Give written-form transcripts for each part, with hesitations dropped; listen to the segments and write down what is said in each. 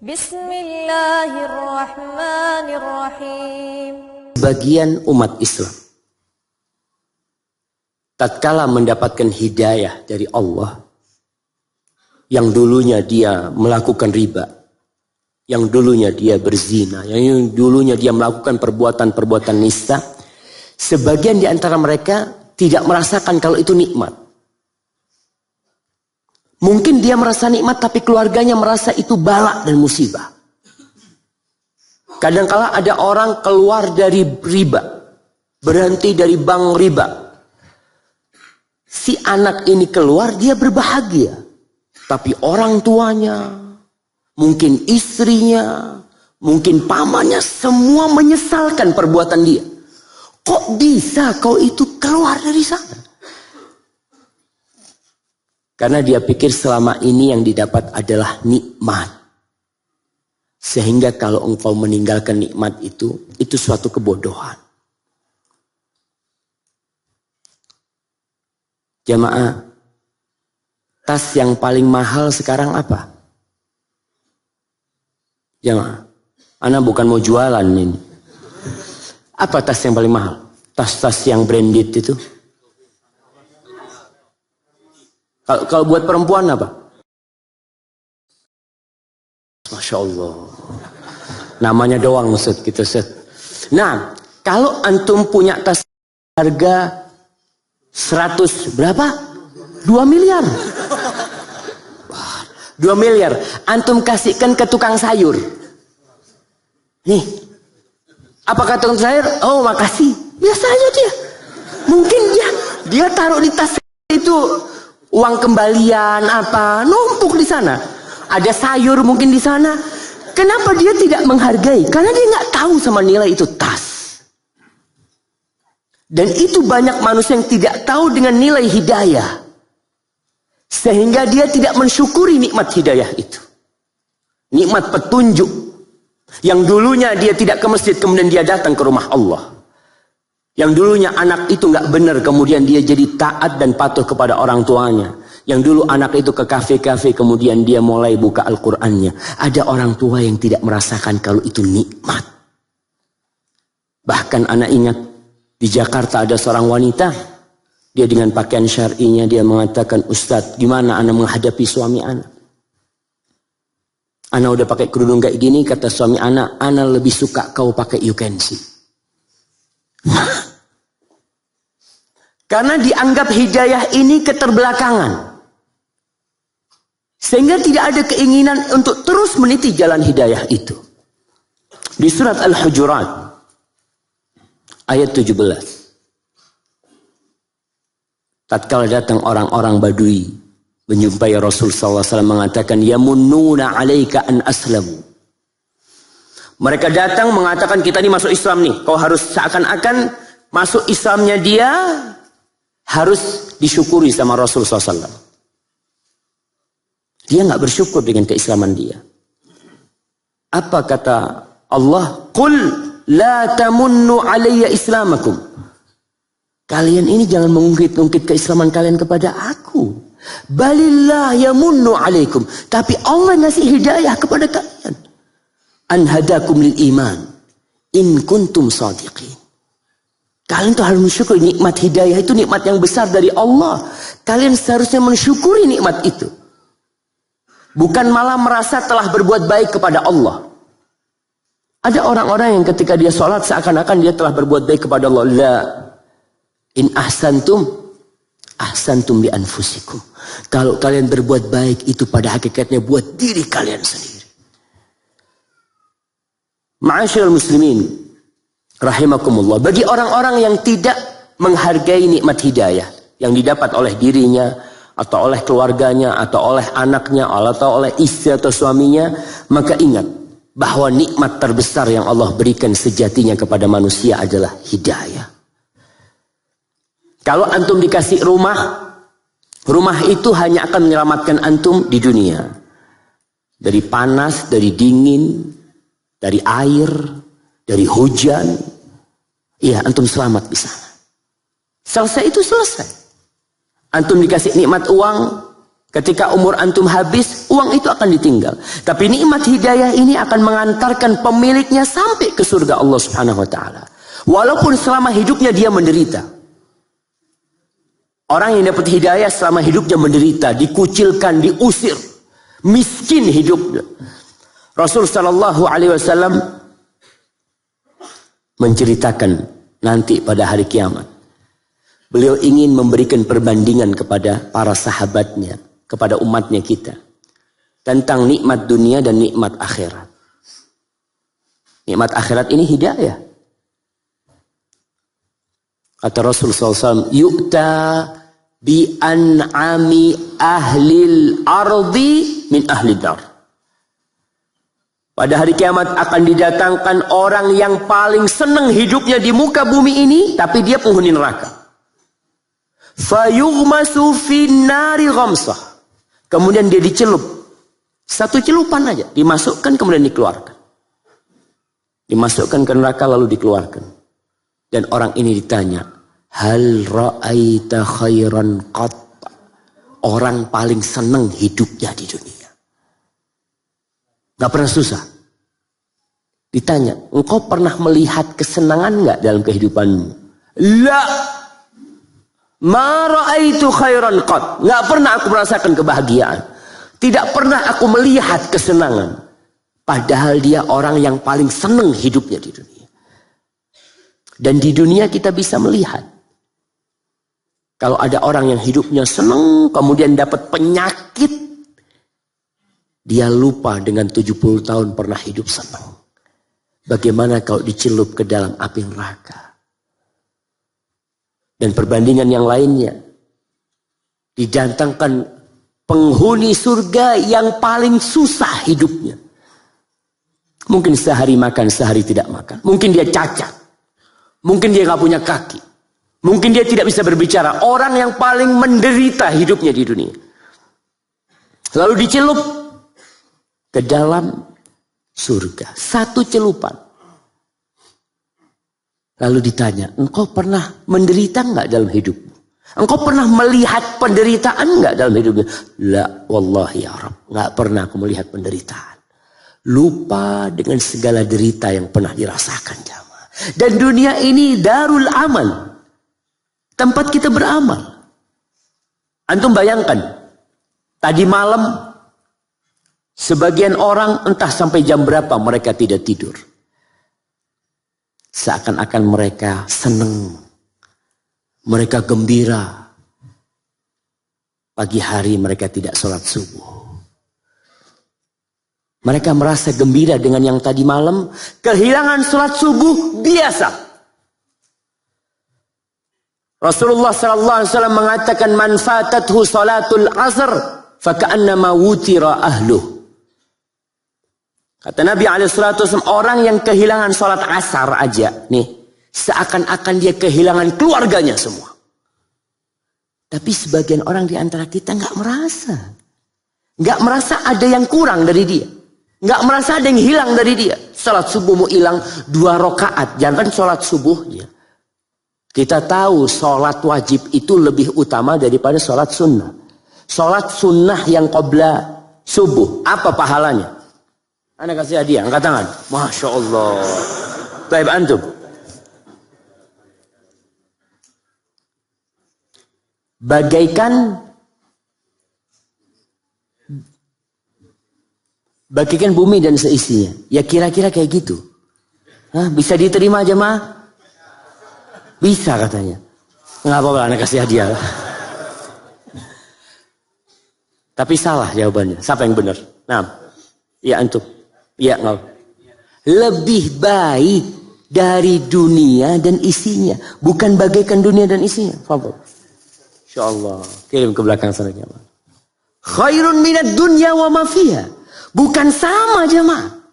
Bismillahirrahmanirrahim. Bagian umat Islam tatkala mendapatkan hidayah dari Allah, yang dulunya dia melakukan riba, yang dulunya dia berzina, yang dulunya dia melakukan perbuatan-perbuatan nista, sebagian di antara mereka tidak merasakan kalau itu nikmat. Mungkin dia merasa nikmat, tapi keluarganya merasa itu bala dan musibah. Kadangkala ada orang keluar dari riba, berhenti dari bank riba. Si anak ini keluar, dia berbahagia. Tapi orang tuanya, mungkin istrinya, mungkin pamannya, semua menyesalkan perbuatan dia. Kok bisa kau itu keluar dari sana? Karena dia pikir selama ini yang didapat adalah nikmat. Sehingga kalau engkau meninggalkan nikmat itu suatu kebodohan. Jamaah, tas yang paling mahal sekarang apa? Jamaah, ana bukan mau jualan ini. Apa tas yang paling mahal? Tas-tas yang branded itu. Kalau buat perempuan apa? Masya Allah. Namanya doang Ustaz gitu Ustaz. Nah, kalau antum punya tas harga 100 berapa? 2 miliar. 2 miliar. Antum kasihkan ke tukang sayur. Nih. Apa kata tukang sayur? Oh, makasih. Biasa aja dia. Mungkin dia taruh di tas itu uang kembalian apa, numpuk di sana. Ada sayur mungkin di sana. Kenapa dia tidak menghargai? Karena dia nggak tahu sama nilai itu tas. Dan itu banyak manusia yang tidak tahu dengan nilai hidayah. Sehingga dia tidak mensyukuri nikmat hidayah itu. Nikmat petunjuk. Yang dulunya dia tidak ke masjid, kemudian dia datang ke rumah Allah. Yang dulunya anak itu nggak benar, kemudian dia jadi taat dan patuh kepada orang tuanya. Yang dulu anak itu ke kafe-kafe, kemudian dia mulai buka Al-Qur'annya. Ada orang tua yang tidak merasakan kalau itu nikmat. Bahkan anak ingat di Jakarta ada seorang wanita, dia dengan pakaian syar'inya dia mengatakan, Ustadz, gimana anak menghadapi suami anak? Anak udah pakai kerudung kayak gini, kata suami anak lebih suka kau pakai you can see. Karena dianggap hidayah ini keterbelakangan. Sehingga tidak ada keinginan untuk terus meniti jalan hidayah itu. Di surat Al-Hujurat ayat 17. Tatkala datang orang-orang Badui menjumpai Rasul sallallahu alaihi wasallam mengatakan, yamunnuna 'alaika an aslamu. Mereka datang mengatakan, kita ini masuk Islam nih. Kau harus seakan-akan masuk Islamnya dia harus disyukuri sama Rasul SAW. Dia nggak bersyukur dengan keislaman dia. Apa kata Allah? Qul la tamunnu alayya islamakum. Kalian ini jangan mengungkit-ungkit keislaman kalian kepada aku. Balillah yamunnu alaikum. Tapi Allah ngasih hidayah kepada kalian. An hadakum lil iman in kuntum shadiqin. Kalian tuh harus mensyukuri nikmat hidayah itu, nikmat yang besar dari Allah. Kalian seharusnya mensyukuri nikmat itu. Bukan malah merasa telah berbuat baik kepada Allah. Ada orang-orang yang ketika dia sholat seakan-akan dia telah berbuat baik kepada Allah. La in ahsantum li anfusikum. Kalau kalian berbuat baik itu pada hakikatnya buat diri kalian sendiri. Ma'asyiral muslimin rahimakumullah. Bagi orang-orang yang tidak menghargai nikmat hidayah yang didapat oleh dirinya, atau oleh keluarganya, atau oleh anaknya, atau oleh istri atau suaminya, maka ingat bahwa nikmat terbesar yang Allah berikan sejatinya kepada manusia adalah hidayah. Kalau antum dikasih rumah itu hanya akan menyelamatkan antum di dunia. Dari panas, dari dingin, dari air, dari hujan. Iya, antum selamat di sana. Selesai itu selesai. Antum dikasih nikmat uang, Ketika umur antum habis, uang itu akan ditinggal. Tapi nikmat hidayah ini akan mengantarkan pemiliknya sampai ke surga Allah Subhanahu wa taala. Walaupun selama hidupnya dia menderita. Orang yang dapat hidayah selama hidupnya menderita, dikucilkan, diusir, miskin hidupnya. Rasul sallallahu alaihi wasallam menceritakan nanti pada hari kiamat. Beliau ingin memberikan perbandingan kepada para sahabatnya, kepada umatnya kita, tentang nikmat dunia dan nikmat akhirat. Nikmat akhirat ini hidayah. Kata Rasul SAW, yu'ta bi an'ami ahlil ardi min ahli dar. Pada hari kiamat akan didatangkan orang yang paling senang hidupnya di muka bumi ini, tapi dia penghuni neraka. Fayughmasu fin nari ghamsah. Kemudian dia dicelup. Satu celupan aja, dimasukkan kemudian dikeluarkan. Dimasukkan ke neraka lalu dikeluarkan. Dan orang ini ditanya, hal ra'aita khairan qat? Orang paling senang hidupnya di dunia. Gak pernah susah. Ditanya, engkau pernah melihat kesenangan gak dalam kehidupanmu? La. Ma ra'aitu khairan qat. Gak pernah aku merasakan kebahagiaan. Tidak pernah aku melihat kesenangan. Padahal dia orang yang paling senang hidupnya di dunia. Dan di dunia kita bisa melihat. Kalau ada orang yang hidupnya senang, kemudian dapat penyakit, dia lupa dengan 70 tahun pernah hidup senang. Bagaimana kalau dicelup ke dalam api neraka? Dan perbandingan yang lainnya. Didatangkan penghuni surga yang paling susah hidupnya. Mungkin sehari makan, sehari tidak makan. Mungkin dia cacat. Mungkin dia gak punya kaki. Mungkin dia tidak bisa berbicara. Orang yang paling menderita hidupnya di dunia. Lalu dicelup ke dalam surga. Satu celupan. Lalu ditanya, engkau pernah menderita enggak dalam hidupmu? Engkau pernah melihat penderitaan enggak dalam hidupmu? La, wallahi ya Rabb. Enggak pernah aku melihat penderitaan. Lupa dengan segala derita yang pernah dirasakan jamaah. Dan dunia ini darul amal. Tempat kita beramal. Antum bayangkan. Tadi malam sebagian orang entah sampai jam berapa mereka tidak tidur. Seakan-akan mereka senang. Mereka gembira. Pagi hari mereka tidak sholat subuh. Mereka merasa gembira dengan yang tadi malam. Kehilangan sholat subuh biasa. Rasulullah SAW mengatakan, man fatathu sholatul asr faka'annama wutira ahluh. Kata Nabi SAW, orang yang kehilangan sholat asar aja, nih, seakan-akan dia kehilangan keluarganya semua. Tapi sebagian orang di antara kita nggak merasa. Nggak merasa ada yang kurang dari dia. Nggak merasa ada yang hilang dari dia. Sholat subuh mau hilang 2 rakaat. Jangan sholat subuhnya. Kita tahu sholat wajib itu lebih utama daripada sholat sunnah. Sholat sunnah yang qabla subuh. Apa pahalanya? Anda kasih hadiah, angkat tangan. Masya Allah. Baik antum. Bagaikan bumi dan seisinya. Ya kira-kira kayak gitu. Hah, bisa diterima jemaah? Bisa katanya. Nggak apa-apa, Anda kasih hadiah. Tapi salah jawabannya. Siapa yang benar? Nah, ya antum. Ya, enggak. Lebih baik dari dunia dan isinya. Bukan bagaikan dunia dan isinya. Faham? InsyaAllah. Kirim ke belakang sana jemaah. Khairun minad dunya wa ma fiha. Bukan sama jemaah.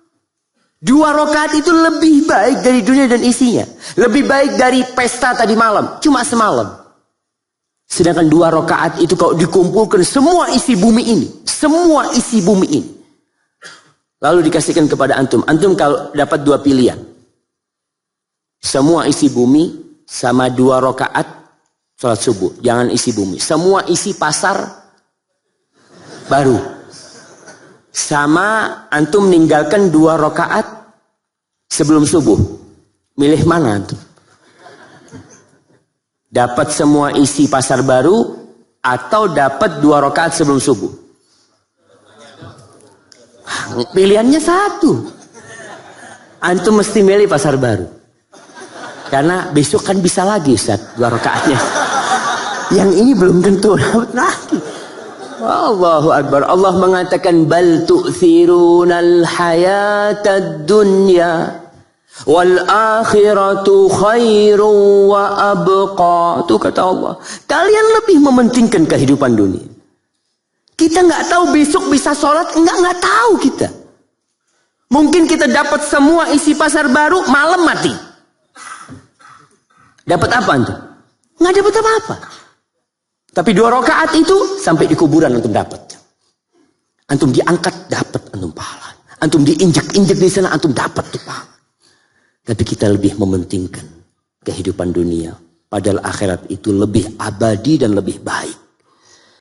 2 rakaat itu lebih baik dari dunia dan isinya. Lebih baik dari pesta tadi malam. Cuma semalam. Sedangkan 2 rakaat itu kalau dikumpulkan semua isi bumi ini. Semua isi bumi ini. Lalu dikasihkan kepada antum. Antum kalau dapat 2 pilihan. Semua isi bumi sama 2 rakaat sholat subuh. Jangan isi bumi. Semua isi pasar baru. Sama antum meninggalkan 2 rakaat sebelum subuh. Milih mana antum? Dapat semua isi pasar baru atau dapat 2 rakaat sebelum subuh? Pilihannya satu. Antum mesti milih pasar baru. Karena besok kan bisa lagi Ustaz 2 rakaatnya. Yang ini belum tentu dapat lagi. Allahu Akbar. Allah mengatakan bal tu'thirunal hayatad dunya wal akhiratu khairun wa abqa. Itu kata Allah. Kalian lebih mementingkan kehidupan dunia. Kita nggak tahu besok bisa sholat, nggak tahu kita. Mungkin kita dapat semua isi pasar baru, malam mati. Dapat apa antum? Nggak dapat apa-apa. Tapi 2 rakaat itu sampai di kuburan antum dapat. Antum diangkat dapat antum pahala. Antum diinjak-injak di sana antum dapat tuh pahala. Tapi kita lebih mementingkan kehidupan dunia. Padahal akhirat itu lebih abadi dan lebih baik.